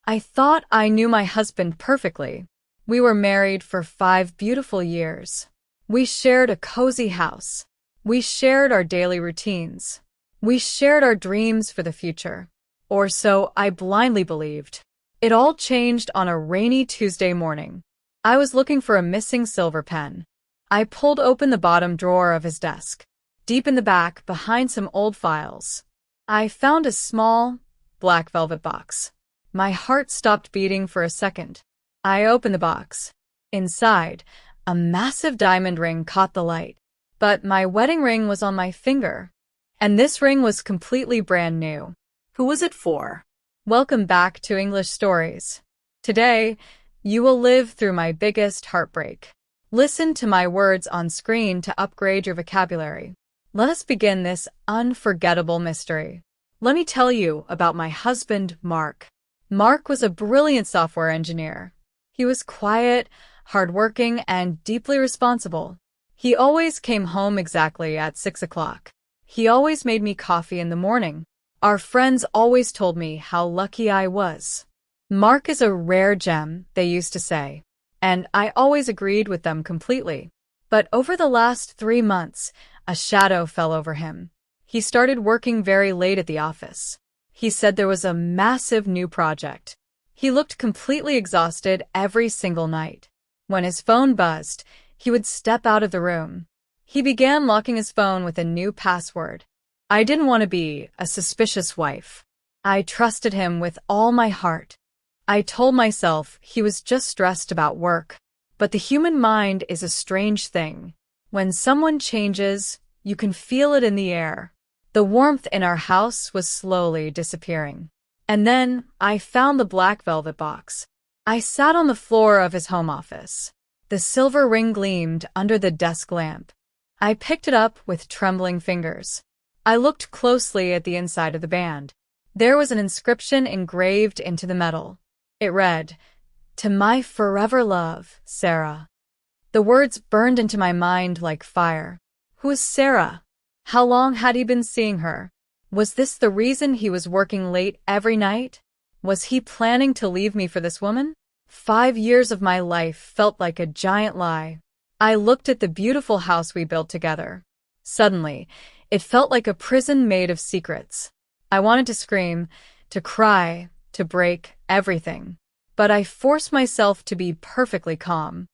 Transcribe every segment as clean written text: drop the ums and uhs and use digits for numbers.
I thought I knew my husband perfectly. We were married for 5 beautiful years. We shared a cozy house. We shared our daily routines. We shared our dreams for the future. Or so I blindly believed. It all changed on a rainy Tuesday morning. I was looking for a missing silver pen. I pulled open the bottom drawer of his desk. Deep in the back, behind some old files, I found a small, black velvet box. My heart stopped beating for a second. I opened the box. Inside, a massive diamond ring caught the light. But my wedding ring was on my finger. And this ring was completely brand new. Who was it for? Welcome back to English Stories. Today, you will live through my biggest heartbreak. Listen to my words on screen to upgrade your vocabulary. Let us begin this unforgettable mystery. Let me tell you about my husband, Mark. Mark was a brilliant software engineer. He was quiet, hardworking, and deeply responsible. He always came home exactly at 6 o'clock. He always made me coffee in the morning. Our friends always told me how lucky I was. Mark is a rare gem, they used to say. And I always agreed with them completely. But over the last 3 months, a shadow fell over him. He started working very late at the office. He said there was a massive new project. He looked completely exhausted every single night. When his phone buzzed, he would step out of the room. He began locking his phone with a new password. I didn't want to be a suspicious wife. I trusted him with all my heart. I told myself he was just stressed about work. But the human mind is a strange thing. When someone changes, you can feel it in the air. The warmth in our house was slowly disappearing. And then I found the black velvet box. I sat on the floor of his home office. The silver ring gleamed under the desk lamp. I picked it up with trembling fingers. I looked closely at the inside of the band. There was an inscription engraved into the metal. It read, "To my forever love, Sarah." The words burned into my mind like fire. Who is Sarah? How long had he been seeing her? Was this the reason he was working late every night? Was he planning to leave me for this woman? 5 years of my life felt like a giant lie. I looked at the beautiful house we built together. Suddenly, it felt like a prison made of secrets. I wanted to scream, to cry, to break everything. But I forced myself to be perfectly calm.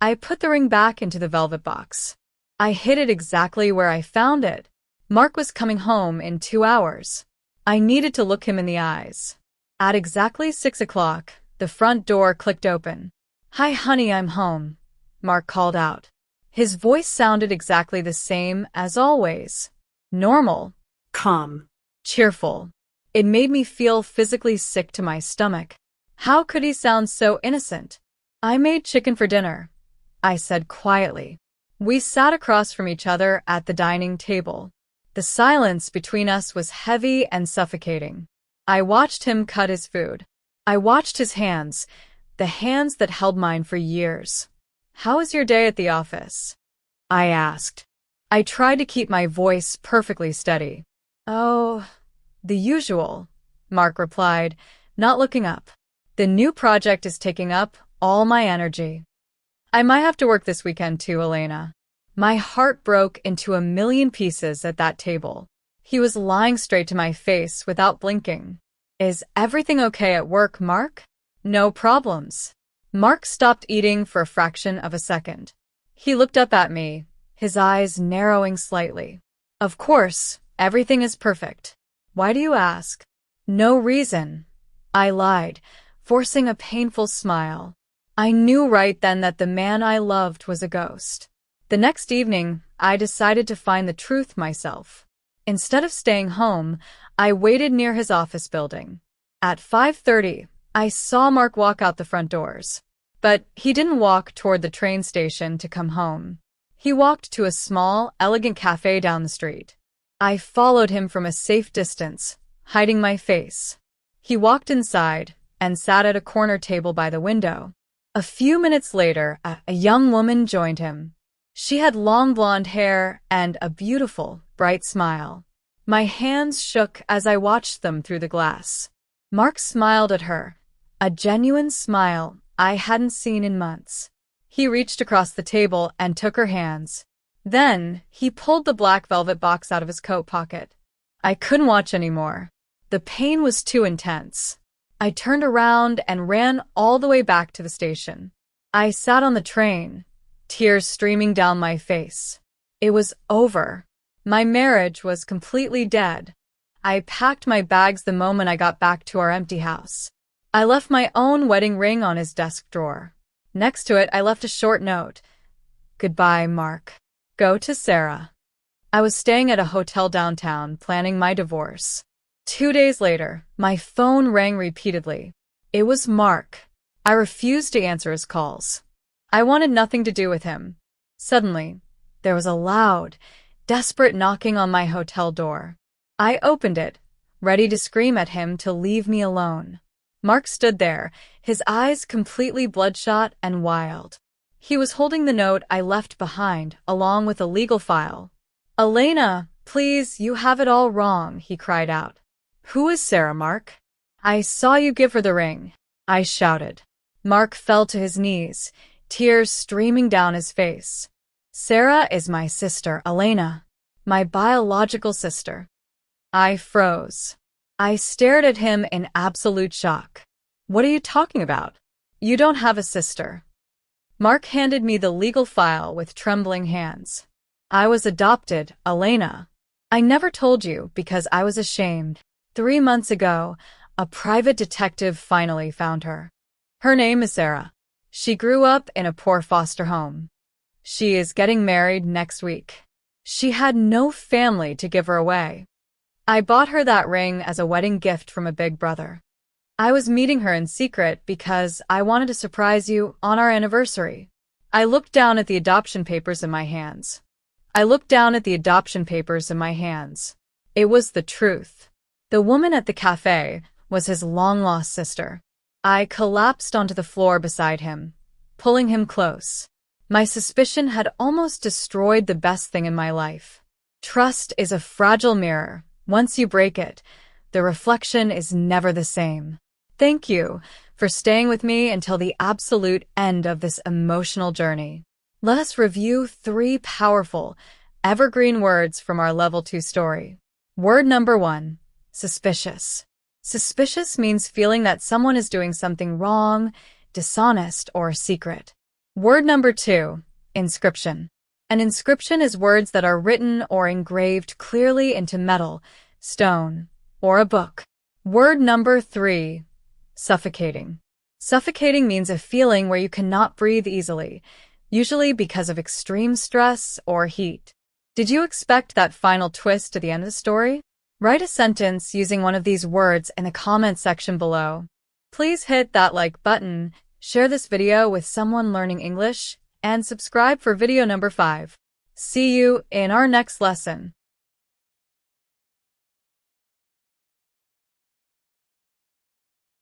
I put the ring back into the velvet box. I hid it exactly where I found it. Mark was coming home in 2 hours. I needed to look him in the eyes. At exactly 6 o'clock, the front door clicked open. "Hi, honey, I'm home," Mark called out. His voice sounded exactly the same as always. Normal. Calm. Cheerful. It made me feel physically sick to my stomach. How could he sound so innocent? "I made chicken for dinner," I said quietly. We sat across from each other at the dining table. The silence between us was heavy and suffocating. I watched him cut his food. I watched his hands, the hands that held mine for years. "How was your day at the office?" I asked. I tried to keep my voice perfectly steady. "Oh, the usual," Mark replied, not looking up. "The new project is taking up all my energy. I might have to work this weekend too, Elena." My heart broke into a million pieces at that table. He was lying straight to my face without blinking. "Is everything okay at work, Mark?" "No problems." Mark stopped eating for a fraction of a second. He looked up at me, his eyes narrowing slightly. "Of course, everything is perfect. Why do you ask?" "No reason," I lied, forcing a painful smile. I knew right then that the man I loved was a ghost. The next evening, I decided to find the truth myself. Instead of staying home, I waited near his office building. At 5:30, I saw Mark walk out the front doors. But he didn't walk toward the train station to come home. He walked to a small, elegant cafe down the street. I followed him from a safe distance, hiding my face. He walked inside and sat at a corner table by the window. A few minutes later, a young woman joined him. She had long blonde hair and a beautiful, bright smile. My hands shook as I watched them through the glass. Mark smiled at her, a genuine smile I hadn't seen in months. He reached across the table and took her hands. Then, he pulled the black velvet box out of his coat pocket. I couldn't watch anymore. The pain was too intense. I turned around and ran all the way back to the station. I sat on the train, tears streaming down my face. It was over. My marriage was completely dead. I packed my bags the moment I got back to our empty house. I left my own wedding ring on his desk drawer. Next to it, I left a short note. Goodbye, Mark. Go to Sarah. I was staying at a hotel downtown, planning my divorce. 2 days later, my phone rang repeatedly. It was Mark. I refused to answer his calls. I wanted nothing to do with him. Suddenly, there was a loud, desperate knocking on my hotel door. I opened it, ready to scream at him to leave me alone. Mark stood there, his eyes completely bloodshot and wild. He was holding the note I left behind, along with a legal file. "Elena, please, you have it all wrong," he cried out. "Who is Sarah, Mark?" "I saw you give her the ring," I shouted. Mark fell to his knees, tears streaming down his face. "Sarah is my sister, Elena. My biological sister." I froze. I stared at him in absolute shock. "What are you talking about? You don't have a sister." Mark handed me the legal file with trembling hands. "I was adopted, Elena. I never told you because I was ashamed. 3 months ago, a private detective finally found her. Her name is Sarah. She grew up in a poor foster home. She is getting married next week. She had no family to give her away. I bought her that ring as a wedding gift from a big brother. I was meeting her in secret because I wanted to surprise you on our anniversary." I looked down at the adoption papers in my hands. It was the truth. The woman at the cafe was his long-lost sister. I collapsed onto the floor beside him, pulling him close. My suspicion had almost destroyed the best thing in my life. Trust is a fragile mirror. Once you break it, the reflection is never the same. Thank you for staying with me until the absolute end of this emotional journey. Let us review 3 powerful, evergreen words from our Level 2 story. Word number 1, suspicious. Suspicious means feeling that someone is doing something wrong, dishonest, or secret. Word number 2, inscription. An inscription is words that are written or engraved clearly into metal, stone, or a book. Word number 3, suffocating. Suffocating means a feeling where you cannot breathe easily, usually because of extreme stress or heat. Did you expect that final twist to the end of the story? Write a sentence using one of these words in the comment section below. Please hit that like button, share this video with someone learning English, and subscribe for video number 5. See you in our next lesson.